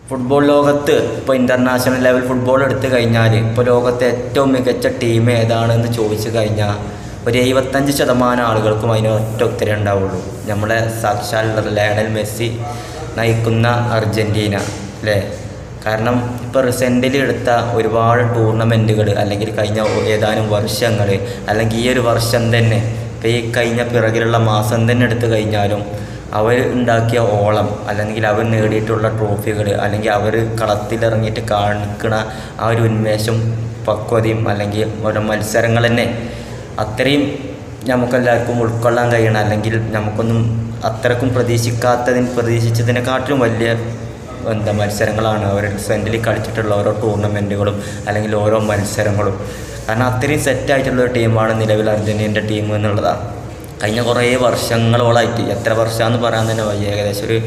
Football ലോകത്ത് ഇപ്പോൾ international level football എടുത്തു കഴിഞ്ഞാൽ ഇപ്പോൾ ലോകത്തെ ഏറ്റവും മികച്ച ടീം ഏതാണെന്ന് ചോദിച്ചു കഴിഞ്ഞാൽ ഒരു 75% ആളുകൾക്കും അതിന് ഒറ്റ ഉത്തരം ഉണ്ടാവുള്ളൂ. നമ്മളെ സാക്ഷാൽ ലയണൽ മെസ്സി നയിക്കുന്ന അർജൻറ്റീന അല്ലേ. കാരണം ഇപ്പോൾ റീസെൻ്റ്ലി എടുത്ത ഒരുപാട് ടൂർണമെൻറ്റുകൾ അല്ലെങ്കിൽ കഴിഞ്ഞ ഏതാനും വർഷങ്ങൾ അല്ലെങ്കിൽ ഈ ഒരു വർഷം തന്നെ ഇപ്പോൾ ഈ കഴിഞ്ഞ പിറകിലുള്ള മാസം തന്നെ എടുത്തു കഴിഞ്ഞാലും അവർ ഉണ്ടാക്കിയ ഓളം അല്ലെങ്കിൽ അവർ നേടിയിട്ടുള്ള ട്രോഫികൾ അല്ലെങ്കിൽ അവർ കളത്തിലിറങ്ങിയിട്ട് കാണിക്കണ ആ ഒരു ഉന്മേഷം പക്വതയും അല്ലെങ്കിൽ ഓരോ മത്സരങ്ങൾ തന്നെ നമുക്കെല്ലാവർക്കും ഉൾക്കൊള്ളാൻ കഴിയണം. അല്ലെങ്കിൽ നമുക്കൊന്നും അത്രക്കും പ്രതീക്ഷിച്ചതിനെക്കാട്ടിലും വലിയ മത്സരങ്ങളാണ് അവർ സെൻറ്റിൽ കളിച്ചിട്ടുള്ള ഓരോ ടൂർണമെൻറ്റുകളും അല്ലെങ്കിൽ ഓരോ മത്സരങ്ങളും. കാരണം അത്രയും സെറ്റായിട്ടുള്ളൊരു ടീമാണ് നിലവിൽ അർജൻറ്റീനയുടെ ടീം എന്നുള്ളതാണ്. കഴിഞ്ഞ കുറേ വർഷങ്ങളോളായിട്ട്, എത്ര വർഷമാണെന്ന് പറയാൻ തന്നെ വയ്യ, ഏകദേശം ഒരു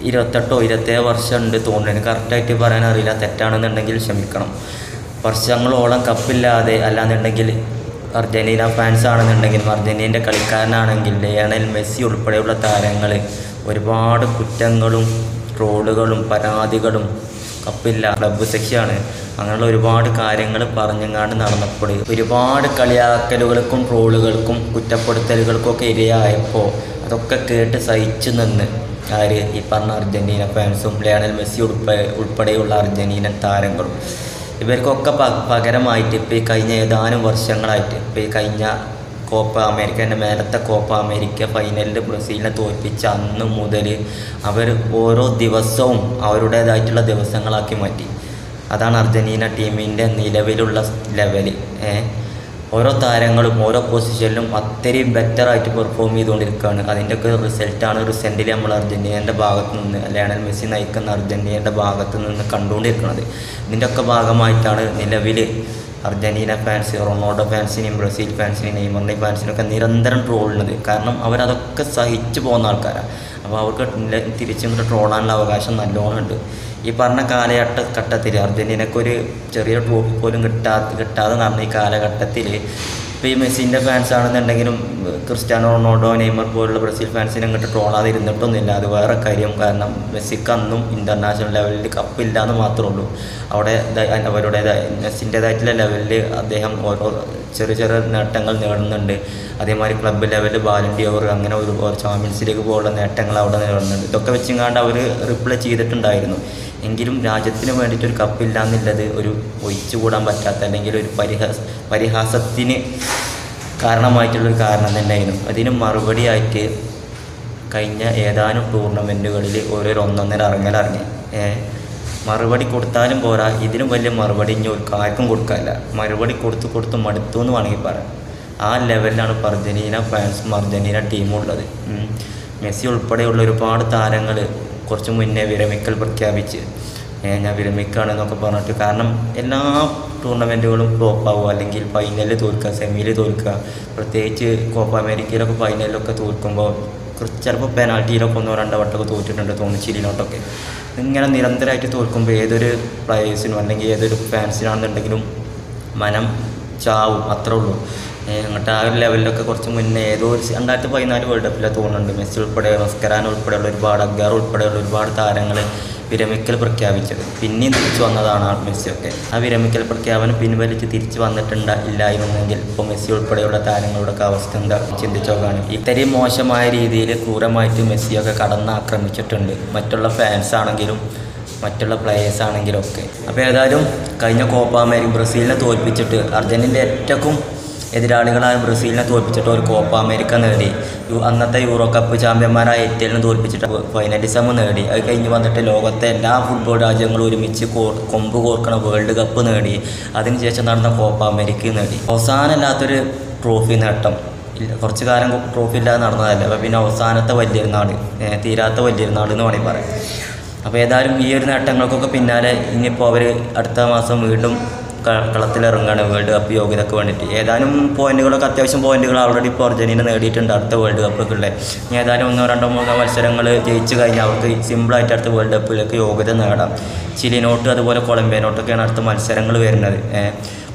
28-27 വർഷം ഉണ്ട് തോന്നുന്നു, കറക്റ്റായിട്ട് പറയാൻ അറിയില്ല, തെറ്റാണെന്നുണ്ടെങ്കിൽ ക്ഷമിക്കണം. വർഷങ്ങളോളം കപ്പില്ലാതെ, അല്ലാന്നുണ്ടെങ്കിൽ അർജൻറ്റീന ഫാൻസ് ആണെന്നുണ്ടെങ്കിലും അർജൻറ്റീനയുടെ കളിക്കാരനാണെങ്കിൽ ലയണൽ മെസ്സി ഉൾപ്പെടെയുള്ള താരങ്ങൾ ഒരുപാട് കുറ്റങ്ങളും ട്രോളുകളും പരാതികളും കപ്പില്ല, ക്ലബ്ബ് സെക്ഷനാണ്, അങ്ങനെയുള്ള ഒരുപാട് കാര്യങ്ങൾ പറഞ്ഞെങ്ങാണ്ട് നടന്നപ്പോൾ ഒരുപാട് കളിയാക്കലുകൾക്കും ട്രോളുകൾക്കും കുറ്റപ്പെടുത്തലുകൾക്കും ഒക്കെ ഇരയായപ്പോൾ അതൊക്കെ കേട്ട് സഹിച്ചു നിന്ന് ഈ പറഞ്ഞ അർജൻറ്റീന ഫാൻസും ലയണൽ മെസ്സി ഉൾപ്പെടെയുള്ള അർജൻറ്റീനൻ താരങ്ങളും ഇവർക്കൊക്കെ പകരമായിട്ട് ഇപ്പോൾ ഈ കഴിഞ്ഞ ഏതാനും വർഷങ്ങളായിട്ട് ഇപ്പോൾ ഈ കഴിഞ്ഞ കോപ്പ അമേരിക്കേൻ്റെ മേലത്തെ കോപ്പ അമേരിക്ക ഫൈനലിൽ ബ്രസീലിനെ തോൽപ്പിച്ച അന്ന് മുതൽ അവർ ഓരോ ദിവസവും അവരുടേതായിട്ടുള്ള ദിവസങ്ങളാക്കി മാറ്റി. അതാണ് അർജൻറ്റീന ടീമിൻ്റെ നിലവിലുള്ള ലെവല്. ഓരോ താരങ്ങളും ഓരോ പൊസിഷനിലും അത്രയും ബെറ്ററായിട്ട് പെർഫോം ചെയ്തുകൊണ്ടിരിക്കുകയാണ്. അതിൻ്റെയൊക്കെ റിസൾട്ടാണ് റീസെൻ്റ്ലി നമ്മൾ അർജൻറ്റീനയുടെ ഭാഗത്തു നിന്ന് ലയണൽ മെസ്സി നയിക്കുന്ന അർജൻറ്റീനയുടെ ഭാഗത്തു നിന്ന് കണ്ടുകൊണ്ടിരിക്കുന്നത്. ഇതിൻ്റെയൊക്കെ ഭാഗമായിട്ടാണ് നിലവിൽ അർജൻറ്റീന ഫാൻസ് റൊണാൾഡോ ഫാൻസിനെയും ബ്രസീൽ ഫാൻസിനെയും നെയ്മറിൻ്റെ ഫാൻസിനൊക്കെ നിരന്തരം ട്രോളുന്നത്. കാരണം അവരതൊക്കെ സഹിച്ചു പോകുന്ന ആൾക്കാരാണ്. അപ്പോൾ അവർക്ക് തിരിച്ചും ട്രോളാനുള്ള അവകാശം നല്ലോണം ഉണ്ട്. ഈ പറഞ്ഞ കാലഘട്ടത്തിൽ അർജൻറ്റീനക്കൊരു ചെറിയ ട്രോഫി പോലും കിട്ടാതെ നടന്ന ഈ കാലഘട്ടത്തിൽ ഇപ്പോൾ ഈ മെസ്സിൻ്റെ ഫാൻസ് ആണെന്നുണ്ടെങ്കിലും ക്രിസ്ത്യാനോ റൊണാൾഡോ നെയ്മർ പോലുള്ള ബ്രസീൽ ഫാൻസിനെ അങ്ങോട്ട് ട്രോളാതെ ഇരുന്നിട്ടൊന്നുമില്ല. അത് വേറെ കാര്യം. കാരണം മെസ്സിക്ക് അന്നും ഇൻ്റർനാഷണൽ ലെവലിൽ കപ്പില്ല എന്ന് മാത്രമേ ഉള്ളൂ. അവിടെ മെസ്സിൻ്റേതായിട്ടുള്ള ലെവലിൽ അദ്ദേഹം ഓരോ ചെറിയ ചെറിയ നേട്ടങ്ങൾ നേടുന്നുണ്ട്. അതേമാതിരി ക്ലബ്ബ് ലെവലിൽ ബാലൻ ഡിയോർ അങ്ങനെ ഒരു ചാമ്പ്യൻസ് ലീഗ് പോലുള്ള നേട്ടങ്ങൾ അവിടെ നേടുന്നുണ്ട്. ഇതൊക്കെ വെച്ചെങ്ങാണ്ട് അവർ റിപ്ലൈ ചെയ്തിട്ടുണ്ടായിരുന്നു. എങ്കിലും രാജ്യത്തിന് വേണ്ടിയിട്ടൊരു കപ്പില്ല എന്നുള്ളത് ഒരു ഒഴിച്ചുകൂടാൻ പറ്റാത്ത അല്ലെങ്കിൽ ഒരു പരിഹാസത്തിന് കാരണമായിട്ടുള്ളൊരു കാരണം തന്നെയായിരുന്നു. അതിന് മറുപടിയായിട്ട് കഴിഞ്ഞ ഏതാനും ടൂർണമെൻറ്റുകളിൽ ഒന്നൊന്നര ഇറങ്ങി മറുപടി കൊടുത്താലും പോരാ, ഇതിനും വലിയ മറുപടി ഇനി ഒരു ആർക്കും കൊടുക്കാനില്ല. മറുപടി കൊടുത്ത് മടുത്തു എന്ന് വേണമെങ്കിൽ പറയാം. ആ ലെവലിലാണ് ഇപ്പോൾ അർജൻറ്റീന ഫാൻസും അർജൻറ്റീന ടീമും ഉള്ളത്. മെസ്സി ഉൾപ്പെടെയുള്ള ഒരുപാട് താരങ്ങൾ കുറച്ച് മുന്നേ വിരമിക്കൽ പ്രഖ്യാപിച്ച് ഞാൻ വിരമിക്കുകയാണെന്നൊക്കെ പറഞ്ഞിട്ട്, കാരണം എല്ലാ ടൂർണമെൻറ്റുകളും ഫ്ലോപ്പാവുക അല്ലെങ്കിൽ ഫൈനലിൽ തോൽക്കുക, സെമിയിൽ തോൽക്കുക. പ്രത്യേകിച്ച് കോപ്പ അമേരിക്കയിലൊക്കെ ഫൈനലിലൊക്കെ തോൽക്കുമ്പോൾ ചിലപ്പോൾ പെനാൽറ്റിയിലൊക്കെ 1-2 വട്ടമൊക്കെ തോറ്റിട്ടുണ്ട് തോന്നുന്നു, ചിലിനോട്ടൊക്കെ. ഇങ്ങനെ നിരന്തരമായിട്ട് തോൽക്കുമ്പോൾ ഏതൊരു പ്ലേയേഴ്സിനും അല്ലെങ്കിൽ ഏതൊരു ഫാൻസിനാണെന്നുണ്ടെങ്കിലും മനം ചാവും, അത്രേ ഉള്ളൂ. അങ്ങോട്ട് ആ ഒരു ലെവലിലൊക്കെ കുറച്ച് മുന്നേ ഏതോ 2014 വേൾഡ് കപ്പിലാണ് തോന്നുന്നുണ്ട് മെസ്സി ഉൾപ്പെടെ മസ്കരാന ഉൾപ്പെടെയുള്ള ഒരുപാട് അഗ്ഗാർ ഉൾപ്പെടെയുള്ള ഒരുപാട് താരങ്ങൾ വിരമിക്കൽ പ്രഖ്യാപിച്ചത്. പിന്നെയും തിരിച്ചു വന്നതാണ് മെസ്സിയൊക്കെ. ആ വിരമിക്കൽ പ്രഖ്യാപനം പിൻവലിച്ച് തിരിച്ചു ഇല്ലായിരുന്നെങ്കിൽ ഇപ്പോൾ മെസ്സി ഉൾപ്പെടെയുള്ള താരങ്ങളുടെ അവസ്ഥ എന്താ ചിന്തിച്ചോക്കാണ്. ഇത്രയും മോശമായ രീതിയിൽ ക്രൂരമായിട്ട് മെസ്സിയൊക്കെ കടന്നാക്രമിച്ചിട്ടുണ്ട്, മറ്റുള്ള ഫാൻസ് ആണെങ്കിലും മറ്റുള്ള പ്ലേയേഴ്സ് ആണെങ്കിലും ഒക്കെ. അപ്പോൾ ഏതായാലും കഴിഞ്ഞ കോപ്പ അമേരിക്ക ബ്രസീലിനെ തോൽപ്പിച്ചിട്ട് അർജൻറ്റീനയുടെ ഏറ്റവും എതിരാളികളായ ബ്രസീലിനെ തോൽപ്പിച്ചിട്ട് ഒരു കോപ്പ അമേരിക്ക നേടി. അന്നത്തെ യൂറോ കപ്പ് ചാമ്പ്യന്മാരായ ഇറ്റലിനെ തോൽപ്പിച്ചിട്ട് ഫൈനലിസം നേടി. അത് കഴിഞ്ഞ് വന്നിട്ട് ലോകത്തെ എല്ലാ ഫുട്ബോൾ രാജ്യങ്ങളും ഒരുമിച്ച് കൊമ്പ് കോർക്കണ വേൾഡ് കപ്പ് നേടി. അതിനുശേഷം നടന്ന കോപ്പ അമേരിക്ക നേടി. അവസാനമില്ലാത്തൊരു ട്രോഫി നേട്ടം, കുറച്ച് കാലം ട്രോഫി ഇല്ലാതെ നടന്നതല്ല. അപ്പോൾ പിന്നെ അവസാനത്തെ വലിയൊരുനാൾ, തീരാത്ത വലിയൊരുനാൾ എന്ന് വേണമെങ്കിൽ പറയാം. അപ്പോൾ ഏതായാലും ഈ ഒരു നേട്ടങ്ങൾക്കൊക്കെ പിന്നാലെ ഇനിയിപ്പോൾ അവർ അടുത്ത മാസം വീണ്ടും കളത്തിലിറങ്ങുകയാണ് വേൾഡ് കപ്പ് യോഗ്യതയ്ക്ക് വേണ്ടിയിട്ട്. ഏതാനും പോയിന്റുകളൊക്കെ അത്യാവശ്യം പോയിന്റുകൾ ഓൾറെഡി ഇപ്പോൾ അർജൻറ്റീന നേടിയിട്ടുണ്ട് അടുത്ത വേൾഡ് കപ്പൊക്കെ. ഇനി ഏതാനും 1, 2, 3 മത്സരങ്ങൾ ജയിച്ച് കഴിഞ്ഞാൽ അവർക്ക് സിമ്പിളായിട്ട് അടുത്ത വേൾഡ് കപ്പിലേക്ക് യോഗ്യത നേടാം. ചിലിനോട്ട് അതുപോലെ കൊളംബിയനോട്ടൊക്കെയാണ് അടുത്ത മത്സരങ്ങൾ വരുന്നത്.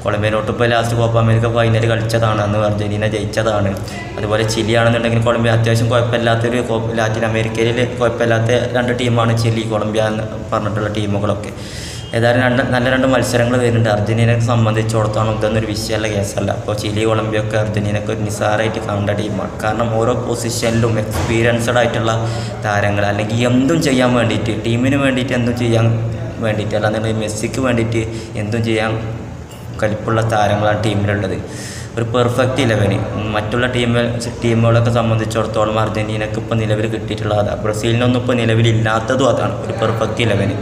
കൊളംബിയനോട്ട് ഇപ്പോൾ ലാസ്റ്റ് കോപ്പ അമേരിക്ക ഫൈനൽ കളിച്ചതാണ്, അന്ന് അർജൻറ്റീന ജയിച്ചതാണ്. അതുപോലെ ചിലിയാണെന്നുണ്ടെങ്കിൽ കൊളംബിയ അത്യാവശ്യം കുഴപ്പമില്ലാത്തൊരു ലാറ്റിൻ അമേരിക്കയിൽ കുഴപ്പമില്ലാത്ത 2 ടീമാണ് ചിലി, കൊളംബിയ എന്ന് പറഞ്ഞിട്ടുള്ള ടീമുകളൊക്കെ. ഏതായാലും നല്ല 2 മത്സരങ്ങൾ വരുന്നുണ്ട്. അർജൻറ്റീനയെ സംബന്ധിച്ചിടത്തോളം ഇതൊന്നൊരു വിഷയമല്ല കേസല്ല. അപ്പോൾ ചിലി കൊളംബിയൊക്കെ അർജൻറ്റീനയ്ക്ക് ഒരു നിസ്സാരമായിട്ട് കാണേണ്ട ടീമാണ്. കാരണം ഓരോ പൊസിഷനിലും എക്സ്പീരിയൻസ്ഡ് ആയിട്ടുള്ള താരങ്ങൾ, അല്ലെങ്കിൽ എന്തും ചെയ്യാൻ വേണ്ടിയിട്ട്, ടീമിന് വേണ്ടിയിട്ട് എന്തും ചെയ്യാൻ വേണ്ടിയിട്ട്, അല്ലാന്നുണ്ടെങ്കിൽ മെസ്സിക്ക് വേണ്ടിയിട്ട് എന്തും ചെയ്യാൻ കലിപ്പുള്ള താരങ്ങളാണ് ടീമിലുള്ളത്. ഒരു പെർഫെക്റ്റ് 11 മറ്റുള്ള ടീമുകളൊക്കെ സംബന്ധിച്ചിടത്തോളം അർജൻറ്റീനക്ക് ഇപ്പോൾ നിലവിൽ കിട്ടിയിട്ടുള്ളത് അതാണ്. ബ്രസീലിനൊന്നും ഇപ്പോൾ നിലവിലില്ലാത്തതും അതാണ്, ഒരു പെർഫെക്റ്റ് 11.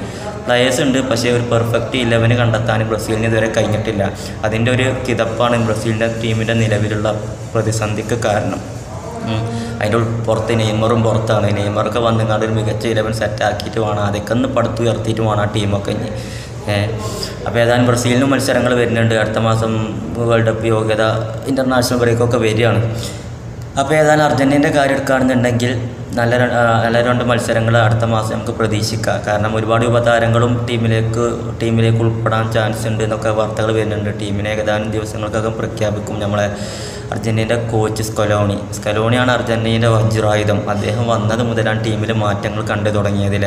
പ്ലെയേഴ്സ് ഉണ്ട്, പക്ഷേ ഒരു പെർഫെക്റ്റ് 11 കണ്ടെത്താൻ ബ്രസീലിന് ഇതുവരെ കഴിഞ്ഞിട്ടില്ല. അതിൻ്റെ ഒരു കിതപ്പാണ് ബ്രസീലിൻ്റെ ടീമിൻ്റെ നിലവിലുള്ള പ്രതിസന്ധിക്ക് കാരണം. അതിൻ്റെ പുറത്ത് നെയ്മറും പുറത്താണ്. നെയ്മറൊക്കെ വന്നുകൊണ്ട് ഒരു മികച്ച 11 സെറ്റാക്കിയിട്ട് വേണം, അതൊക്കെ ഒന്ന് പടുത്തുയർത്തിയിട്ട് വേണം ആ ടീമൊക്കെ ഇനി. അപ്പോൾ ഏതായാലും ബ്രസീലിനും മത്സരങ്ങൾ വരുന്നുണ്ട്. അടുത്ത മാസം വേൾഡ് കപ്പ് യോഗ്യത ഇൻ്റർനാഷണൽ ബ്രേക്കൊക്കെ വരികയാണ്. അപ്പോൾ ഏതായാലും അർജൻറ്റീനയുടെ കാര്യം എടുക്കുകയാണെന്നുണ്ടെങ്കിൽ നല്ല 2 മത്സരങ്ങൾ അടുത്ത മാസം നമുക്ക് പ്രതീക്ഷിക്കാം. കാരണം ഒരുപാട് യുവതാരങ്ങളും ടീമിലേക്ക് ഉൾപ്പെടാൻ ചാൻസ് ഉണ്ട് എന്നൊക്കെ വാർത്തകൾ വരുന്നുണ്ട്. ടീമിനെ ഏതാനും ദിവസങ്ങൾക്കകം പ്രഖ്യാപിക്കും. നമ്മളെ അർജൻറ്റീനയുടെ കോച്ച് സ്കലോണിയാണ് അർജൻറ്റീനയുടെ വജ്രായുധം. അദ്ദേഹം വന്നത് മുതലാണ് ടീമിൽ മാറ്റങ്ങൾ കണ്ടു തുടങ്ങിയതിൽ.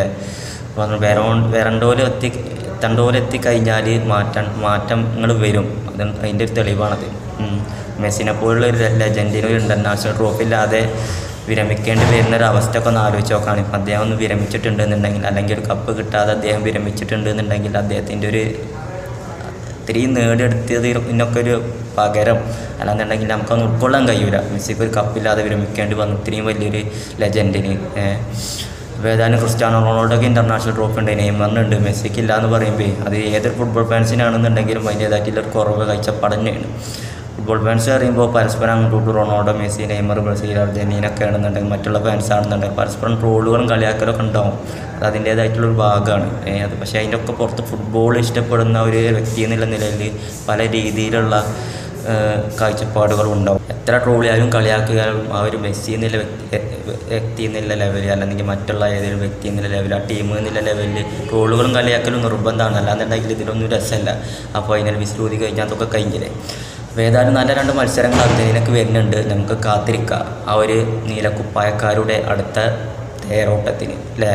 തണ്ടോലെത്തിക്കഴിഞ്ഞാൽ മാറ്റങ്ങൾ വരും. അതിൻ്റെ ഒരു തെളിവാണത്. മെസ്സിനെ പോലുള്ള ഒരു ലെജൻഡിന് ഒരു ഇൻ്റർനാഷണൽ ട്രോഫി ഇല്ലാതെ വിരമിക്കേണ്ടി വരുന്നൊരവസ്ഥയൊക്കെ ഒന്ന് ആലോചിച്ച് നോക്കുകയാണ്. ഇപ്പം അദ്ദേഹം ഒന്ന് വിരമിച്ചിട്ടുണ്ടെന്നുണ്ടെങ്കിൽ, അല്ലെങ്കിൽ ഒരു കപ്പ് കിട്ടാതെ അദ്ദേഹം വിരമിച്ചിട്ടുണ്ടെന്നുണ്ടെങ്കിൽ അദ്ദേഹത്തിൻ്റെ ഒരു ഇത്രയും നേടിയെടുത്തതിനൊക്കെ ഒരു പകരം അല്ലാന്നുണ്ടെങ്കിൽ നമുക്കൊന്ന് ഉൾക്കൊള്ളാൻ കഴിയൂല. മെസ്സിക്ക് ഒരു കപ്പില്ലാതെ വിരമിക്കേണ്ടി വന്നു ഇത്രയും വലിയൊരു ലെജൻഡിന്. അപ്പോൾ ഏതായാലും ക്രിസ്ത്യാനോ റൊണാൾഡോക്ക് ഇൻ്റർനാഷണൽ ട്രോഫി ഉണ്ട്, നെയ്മറിനുണ്ട്, മെസ്സിക്ക് ഇല്ല എന്ന് പറയുമ്പോൾ അത് ഏതൊരു ഫുട്ബോൾ ഫാൻസിനാണെന്നുണ്ടെങ്കിലും അതിൻ്റേതായിട്ടുള്ളൊരു കുറവ് കാഴ്ചപ്പാട് തന്നെയാണ്. ഫുട്ബോൾ ഫാൻസ് പറയുമ്പോൾ പരസ്പരം അങ്ങോട്ട് Ronaldo, Messi, Neymar, Brazil, Argentina ഒക്കെ ആണെന്നുണ്ടെങ്കിൽ, മറ്റുള്ള ഫാൻസ് ആണെന്നുണ്ടെങ്കിൽ പരസ്പരം ട്രോളുകളും കളിയാക്കലൊക്കെ ഉണ്ടാവും. അത് അതിൻ്റേതായിട്ടുള്ളൊരു ഭാഗമാണ്. അത് പക്ഷേ അതിൻ്റെ ഒക്കെ പുറത്ത് ഫുട്ബോൾ ഇഷ്ടപ്പെടുന്ന ഒരു വ്യക്തി എന്നുള്ള നിലയിൽ പല രീതിയിലുള്ള കാഴ്ചപ്പാടുകളുണ്ടാവും. എത്ര ട്രോളിയാലും കളിയാക്കിയാലും ആ ഒരു മെസ്സി എന്നുള്ള വ്യക്തി എന്നുള്ള ലെവലിൽ, അല്ലെങ്കിൽ മറ്റുള്ള ഏതെങ്കിലും വ്യക്തി എന്നുള്ള ലെവലിൽ, ആ ടീം എന്നുള്ള ലെവലിൽ ട്രോളുകളും കളിയാക്കലും നിർബന്ധമാണ്. അല്ലാന്നുണ്ടെങ്കിൽ ഇതിലൊന്നും രസമല്ല. അപ്പോൾ അതിനൊരു വിശ്രൂതി കഴിഞ്ഞാൽ അതൊക്കെ കഴിഞ്ഞില്ലേ. അപ്പോൾ ഏതായാലും നല്ല 2 മത്സരങ്ങൾ അർജൻറ്റീനക്ക് വരുന്നുണ്ട്. നമുക്ക് കാത്തിരിക്കാം ആ ഒരു നീലക്കുപ്പായക്കാരുടെ അടുത്ത തേരോട്ടത്തിന്, അല്ലേ?